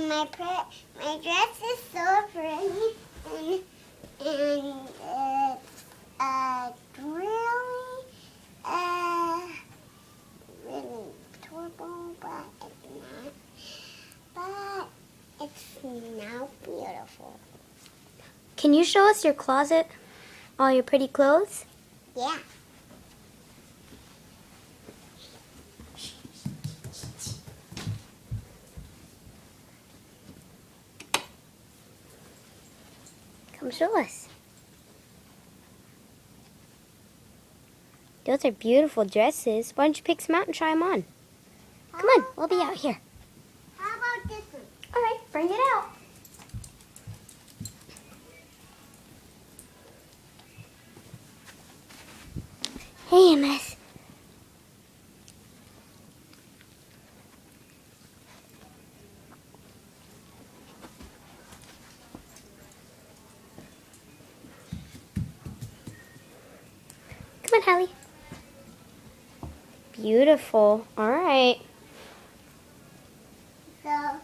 my dress is so pretty, and it's really really adorable, but it's not. But it's now beautiful. Can you show us your closet? All your pretty clothes? Yeah. Come show us. Those are beautiful dresses. Why don't you pick some out and try them on? Come on, we'll be out here. How about this one? All right, bring it out. Hey, MS. Come on, Hallie. Beautiful. All right. So,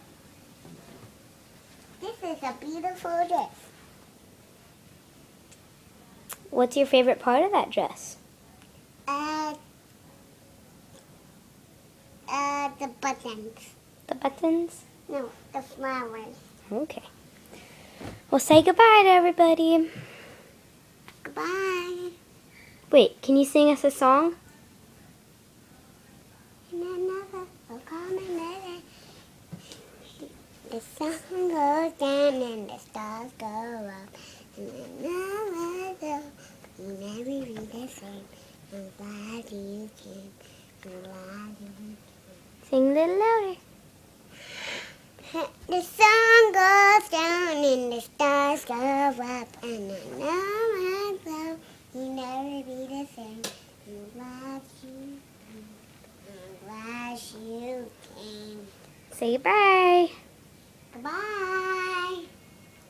this is a beautiful dress. What's your favorite part of that dress? The buttons. The buttons? No, the flowers. Okay. Well, say goodbye to everybody. Goodbye. Wait, can you sing us a song? The sun goes down and the stars go up, and another you never be the same. I'm glad you came. I'm glad you came. Sing a little louder. The sun goes down and the stars go up, and another glow you never be the same. I'm glad you came. I'm glad you came. Say goodbye. Goodbye.